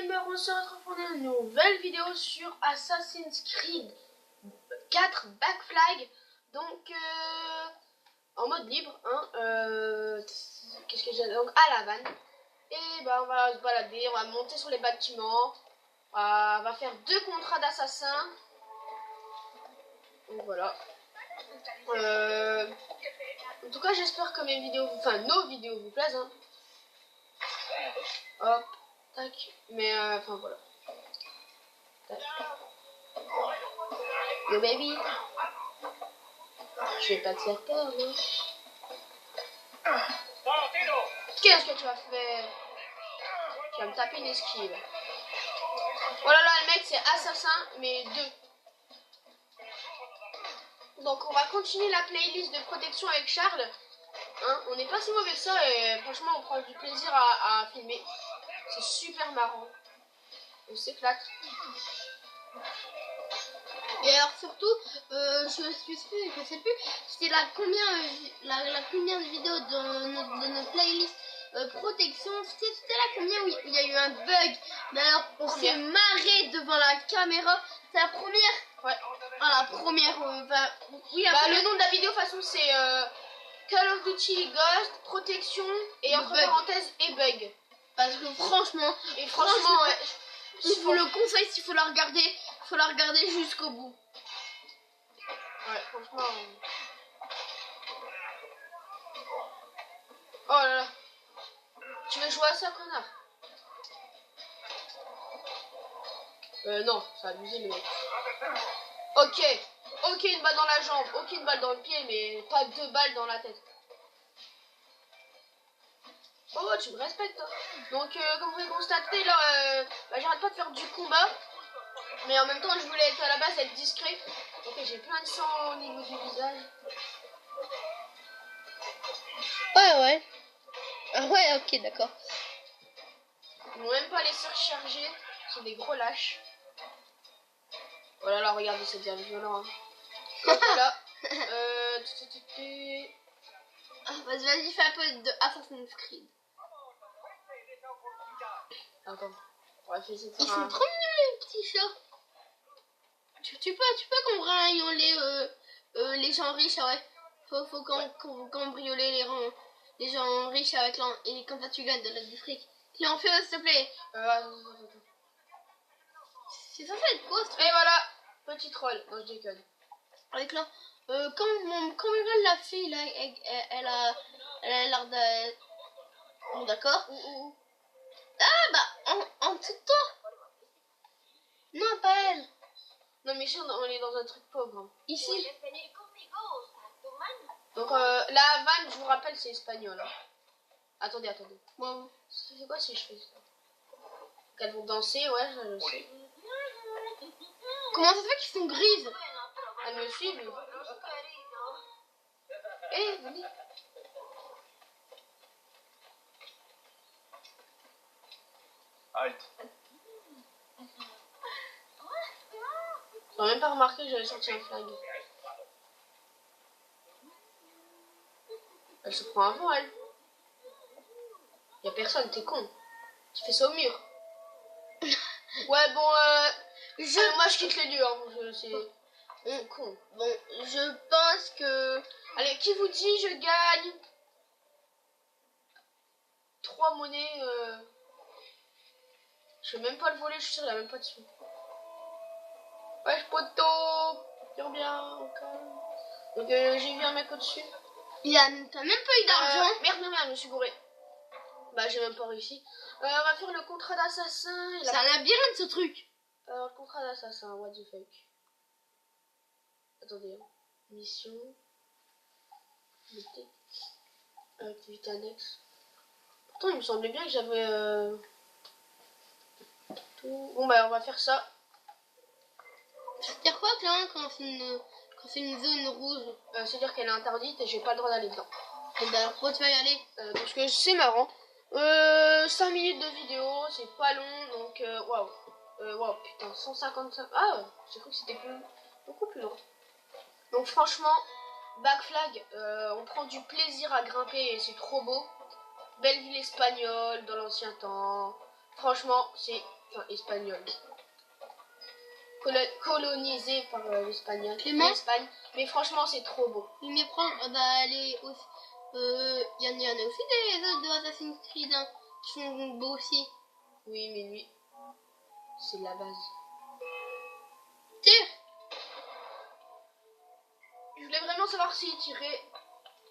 gamers, on se retrouve pour une nouvelle vidéo sur Assassin's Creed 4 Black Flag. Donc en mode libre, hein, qu'est-ce que j'ai donc à La Havane. Et bah on va se balader, on va monter sur les bâtiments, on va faire 2 contrats d'assassins. Donc voilà. En tout cas j'espère que mes vidéos, enfin nos vidéos vous plaisent. Hein. Hop, tac, mais enfin voilà. Tac. Yo baby. Je vais pas te faire peur, non? Qu'est-ce que tu vas faire? Tu vas me taper une esquive. Oh là là, le mec c'est assassin, mais 2. Donc on va continuer la playlist de protection avec Charles. Hein, on n'est pas si mauvais que ça et franchement on prend du plaisir à filmer. C'est super marrant. On s'éclate. Et alors surtout, je sais plus, c'était la combien de vidéos de notre playlist protection, c'était la combien où il y a eu un bug. Mais alors on s'est marré devant la caméra. C'est la première. Ouais. Ah, la première. Oui. Bah, le nom de la vidéo de toute façon c'est Call of Duty Ghost protection et entre parenthèses et bug. Parce que franchement, ouais, je vous le conseille s'il faut la regarder jusqu'au bout. Ouais, franchement. Oh là là. Tu veux jouer à ça, connard? Non, ça a abusé le mec. Ok, une balle dans la jambe, ok, une balle dans le pied, mais pas 2 balles dans la tête. Oh, tu me respectes, hein. Donc, comme vous pouvez constater, là, j'arrête pas de faire du combat. Mais en même temps, je voulais être à la base, être discret. Ok, j'ai plein de sang au niveau du visage. Ouais. Ah ouais, ok, d'accord. Ils m'ont même pas laissé recharger. C'est des gros lâches. Oh là là, regardez, c'est bien violent. Hein. Donc voilà. Vas-y, fais un peu de Assassin's Creed. Attends, on va essayer de faire Ils sont trop mignons les petits chats. Tu peux cambrioler les gens riches, ouais. Faut cambrioler les gens riches avec l'an et comme ça tu gagnes du fric. Tu en fais s'il te plaît. C'est censé être quoi ce truc? Et voilà, petit troll. Non, je déconne. Avec l'an. Quand Muriel l'a fait, là, elle a l'air de. Bon, d'accord. Ah bah en dessous de toi. Non, pas elle. Non mais on est dans un truc pauvre. Hein. Ici. Donc la Havane, je vous rappelle, c'est espagnol. Hein. Attendez. Bon. C'est quoi si je fais ça? Qu'elles vont danser, ouais, je sais. Comment ça se fait qu'ils sont grises? Elles me suivent. Eh, venez. Ils n'ont même pas remarqué que j'avais sorti un flag. Elle se prend un vent, elle. Y'a personne, t'es con. Tu fais ça au mur. Ouais, bon, moi je quitte les lieux, hein. C'est con. Bon, je pense que... Allez, qui vous dit je gagne 3 monnaies Je vais même pas le voler, je suis sûr, il a même pas dessus. Wesh poteau, tire bien, au calme. Donc j'ai vu un mec au-dessus. T'as même pas eu d'argent. Merde, je me suis bourré. Bah j'ai même pas réussi. On va faire le contrat d'assassin. C'est un labyrinthe ce truc. Le contrat d'assassin, what the fuck. Attendez, hein. Mission. Activité annexe. Pourtant il me semblait bien que j'avais tout. Bon bah on va faire ça. Ça veut dire quoi Clément quand c'est une zone rouge? C'est-à-dire qu'elle est interdite et j'ai pas le droit d'aller dedans. Et d'ailleurs pourquoi tu vas y aller? Parce que c'est marrant. 5 minutes de vidéo, c'est pas long, donc waouh. Waouh, putain, 155. Ah, j'ai cru que c'était beaucoup plus long. Donc franchement, Black Flag, on prend du plaisir à grimper et c'est trop beau. Belle ville espagnole dans l'ancien temps. Franchement, c'est Enfin, espagnol. Colonisé par l'espagnol. Clément. L'Espagne. Mais franchement, c'est trop beau. Mais prendre, il y en a aussi des autres de Assassin's Creed hein, qui sont beaux aussi. Oui, mais lui, c'est la base. Tire. Je voulais vraiment savoir s'il tirait.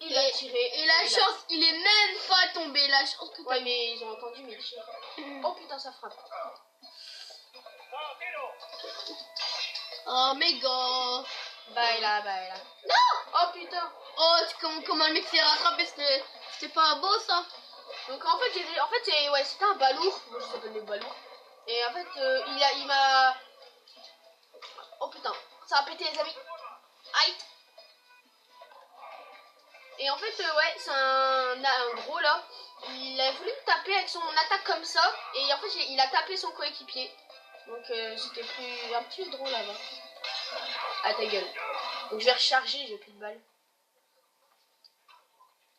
Il a tiré. Et la chance, il est même pas tombé. La chance que ouais, mais ils ont entendu mes tirs. Oh putain, ça frappe. Oh, méga. Baila. Non. Oh putain. Oh, comment le mec s'est rattrapé, c'était pas beau ça. Donc en fait, c'était un balourd. Moi, je s'appelle le balourd. Et en fait, il m'a. Oh putain, ça a pété les amis. Aïe. Et en fait, ouais, c'est un gros là. Il a voulu me taper avec son attaque comme ça. Et en fait, il a tapé son coéquipier. Donc c'était un petit peu drôle là-bas. À ta gueule. Donc je vais recharger, j'ai plus de balles.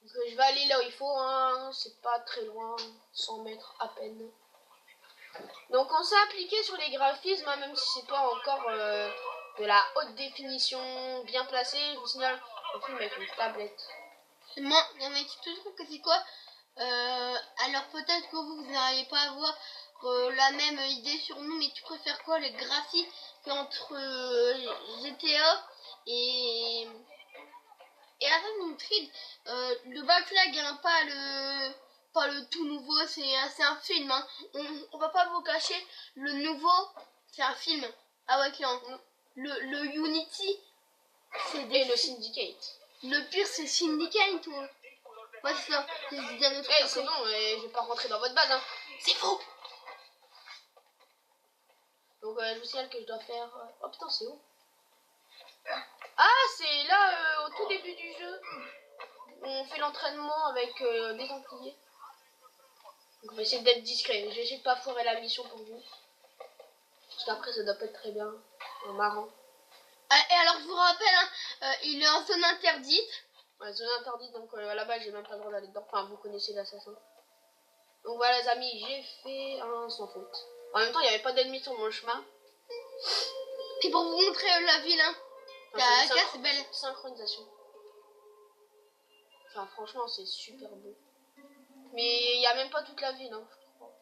Donc je vais aller là où il faut, hein. C'est pas très loin, 100 mètres à peine. Donc on s'est appliqué sur les graphismes, hein, même si c'est pas encore de la haute définition bien placée. Je vous signale, on filme avec une tablette. Moi, il y en a qui te trouvent que c'est quoi alors peut-être que vous n'arrivez pas à avoir la même idée sur nous, mais tu préfères quoi, les graphiques entre GTA et Assassin's Creed le Black Flag, hein, pas le tout nouveau, c'est un film. Hein. On va pas vous cacher, le nouveau, c'est un film. Ah ouais, clairement. Le Unity, c'est des... Et le Syndicate. Le pire, c'est Syndicate, ou... Ouais, c'est ça. C'est bon, je vais pas rentrer dans votre base. Hein. C'est faux. Donc, je vous signale que je dois faire... Oh putain, c'est où? Ah, c'est là, au tout début du jeu. On fait l'entraînement avec des Templiers. Donc, on va essayer d'être discret. Je vais essayer de pas foirer la mission pour vous. Parce qu'après, ça doit pas être très bien. Marrant. Et alors, je vous rappelle, hein, il est en zone interdite. Ouais, zone interdite, donc là-bas, j'ai même pas le droit d'aller dedans. Enfin, vous connaissez l'assassin. Donc voilà, les amis, j'ai fait un sans faute. En même temps, il n'y avait pas d'ennemis sur mon chemin. C'est pour vous montrer la ville, hein. C'est belle. Synchronisation. Enfin, franchement, c'est super beau. Mais il n'y a même pas toute la ville, hein, je crois.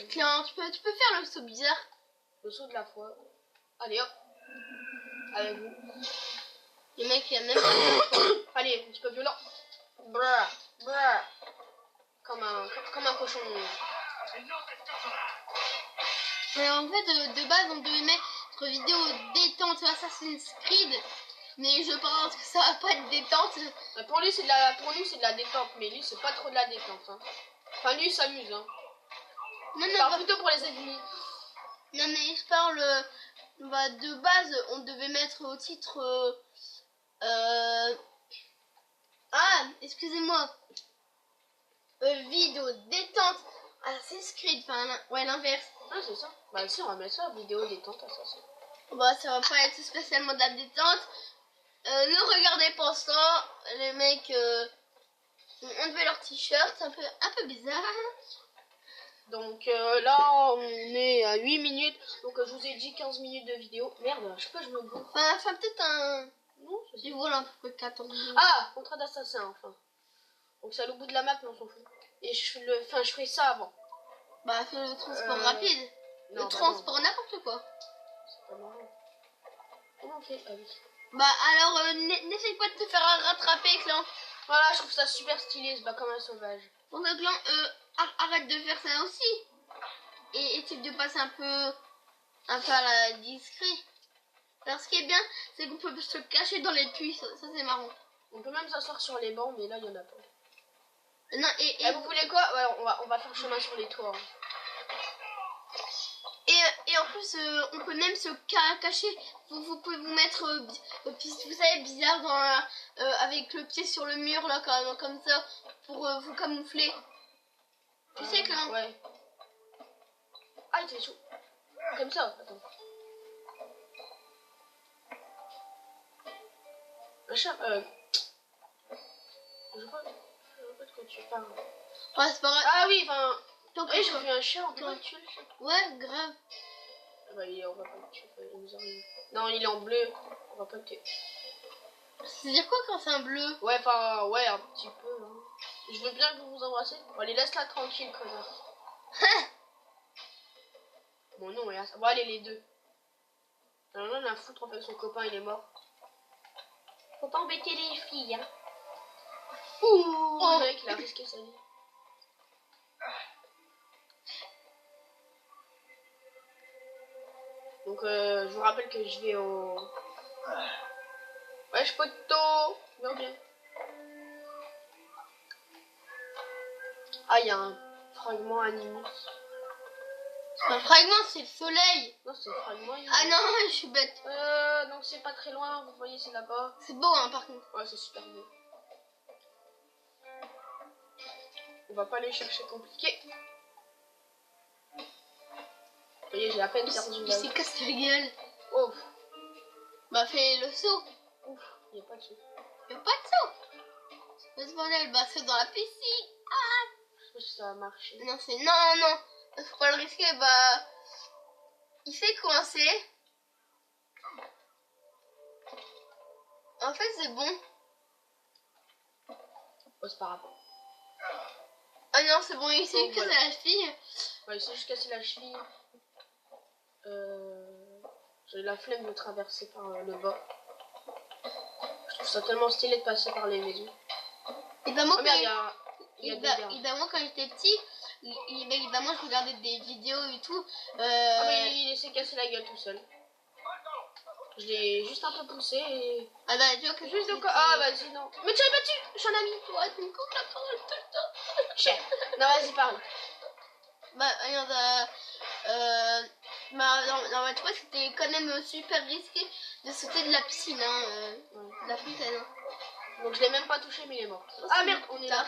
Tiens, tu peux faire le saut bizarre. Le saut de la foi. Allez, hop. Avec vous. Le mec, il a même pas... Allez, un petit peu violent. Brrr, brrr. Comme un cochon. Mais en fait, de base, on devait mettre vidéo détente sur Assassin's Creed. Mais je pense que ça va pas être détente. Pour nous, c'est de la détente. Mais lui, c'est pas trop de la détente. Hein. Enfin, lui, il s'amuse. Hein. Non, je parle plutôt pour les ennemis. Non, mais je parle... de base, on devait mettre au titre... Ah, excusez-moi. Vidéo détente Assassin's Creed. Enfin, ouais, l'inverse. Ah, c'est ça. Bah, si, on va mettre ça, vidéo détente Assassin. Bah, ça va pas être spécialement de la détente. Ne regardez pas ça. Les mecs ont enlevé leur t-shirt. C'est un peu bizarre. Donc là, on est à 8 minutes. Donc je vous ai dit 15 minutes de vidéo. Merde, je sais pas, je me gouffe. Enfin, peut-être un... Non, je vole un peu 14 minutes. Ah, contrat d'assassin, enfin. Donc c'est à l'au bout de la map, mais on s'en fout. Et je ferai ça avant. Bah, fais le transport rapide. Non, le transport n'importe quoi. C'est pas marrant. Comment on fait? Ah oui. Bah, alors, n'essaye pas de te faire rattraper, Clan. Voilà, je trouve ça super stylé, se bat comme un sauvage. Bon, Clan, arrête de faire ça aussi. Et essaye de passer un peu à la discret. Alors, ce qui est bien, c'est qu'on peut se cacher dans les puits. Ça c'est marrant. On peut même s'asseoir sur les bancs, mais là, il y en a pas. Non, et vous voulez quoi? Ouais, on va faire chemin sur les toits. Et en plus, on peut même se cacher. Vous pouvez vous mettre, vous savez, bizarre avec le pied sur le mur, là, comme ça, pour vous camoufler. Tu sais que... Ouais. Ah, il était chaud. Comme ça, attends. Machin, je vois pas de quoi tu parles. Ouais, c'est pas grave. Ah oui, enfin... Tant que Oui, j'ai vu un chien, on pourrait Ouais. le tuer le chien. Ouais, grave. Ah bah, on va pas le tuer, il nous arrive. Non, il est en bleu, on va pas le tuer. C'est-à-dire quoi quand c'est un bleu? Ouais, enfin, ouais, un petit peu. Hein. Je veux bien que vous vous embrassez. Bon, allez, laisse-la tranquille, connard. Bon, non, regarde ça. Bon, allez, les deux. Non, non, on a à foutre, en fait, son copain, il est mort. Faut pas embêter les filles, hein. Ouh, le mec, il a risqué sa vie. Donc, je vous rappelle que je vais au... Ouais, je poteau. Bien, bien. Ah, il y a un fragment animus. C'est pas un fragment, c'est le soleil. Non, c'est un fragment animus. Ah non, je suis bête. Donc c'est pas très loin, vous voyez, c'est là-bas. C'est beau, hein, par contre. Ouais, c'est super beau. On va pas aller chercher compliqué. Vous voyez, j'ai à peine perdu Il la s'est cassé la gueule. Ouf, Bah, fais le saut. ouf, il n'y a pas de sou. Y'a pas de saut. C'est ce bordel, bah, c'est dans la piscine. Je sais pas si ça va marcher. Non, c'est non, non. Faut pas le risquer, bah. Il s'est coincé. En fait, c'est bon. Oh, c'est pas grave. Ah non, c'est bon, il s'est Donc, cassé voilà. la cheville. Ouais, il s'est juste cassé la cheville. J'ai la flemme de traverser par le bas. Je trouve ça tellement stylé de passer par les maisons. Et bah, moi, Oh quand merde, il y a des gardes. moi, quand j'étais petit, moi, je regardais des vidéos et tout. Ah, mais il s'est cassé la gueule tout seul. Je l'ai juste un peu poussé et... Ah bah, tu vois que Juste au cas... Ah, vas-y, non. Mais tu l'as battu, je suis un ami. Ouais, tu me coupes la parole tout le temps. Cher. Non, vas-y, parle. Bah, regarde, non, mais tu vois, c'était quand même super risqué de sauter de la piscine, hein, Ouais. de la fontaine. Hein. Donc je l'ai même pas touché, mais il est mort. Ah merde, on est là.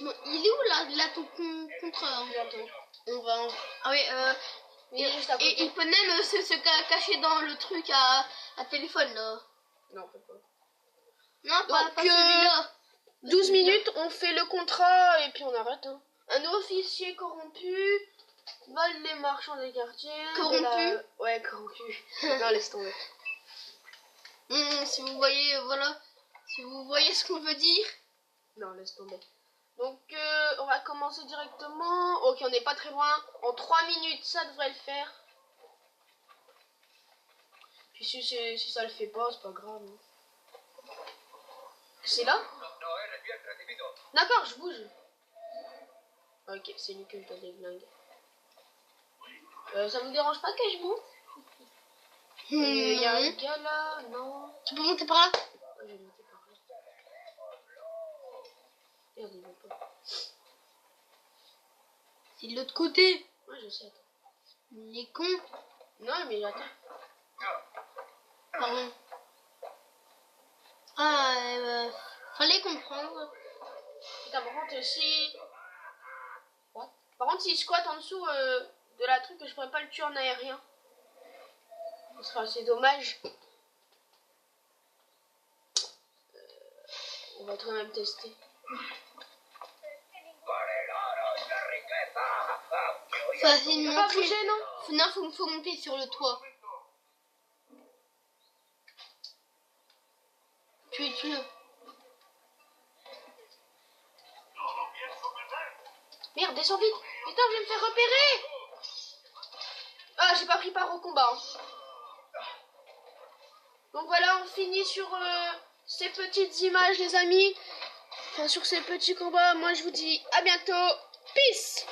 Bon, il est où là ton contreur? Bientôt. Ah oui, Il est juste à côté. et il peut même se cacher dans le truc à téléphone, là. Non, peut pas. Non, pas Donc, celui-là. 12 minutes, on fait le contrat et puis on arrête. Hein. Un officier corrompu vole les marchands des quartiers. Corrompu? Ouais, corrompu. Non, laisse tomber. Si vous voyez, voilà. Si vous voyez ce qu'on veut dire. Non, laisse tomber. Donc, on va commencer directement. Ok, on n'est pas très loin. En 3 minutes, ça devrait le faire. Puis si ça le fait pas, c'est pas grave. Hein. C'est là? D'accord, je bouge. Ok, c'est lui que je dois déglinguer. Ça vous dérange pas que je monte? Il y a un gars là, non? Tu peux monter par là? Ouais, je vais monter par là. Merde, il veut pas. C'est de l'autre côté. Ouais, je sais, attends. Il est con. Non, mais attends. Pardon. Ah, fallait comprendre. Putain, par contre, si... What? Par contre, s'il squatte en dessous de la truc, je pourrais pas le tuer en aérien. Ce sera assez dommage. On va quand même tester. Facilement. Tu peux pas bouger, non? Non, faut monter sur le toit. Tue-le. Merde, descends vite. Putain, je vais me faire repérer. Ah, j'ai pas pris part au combat. Hein. Donc voilà, on finit sur ces petites images, les amis. Enfin, sur ces petits combats. Moi, je vous dis à bientôt. Peace.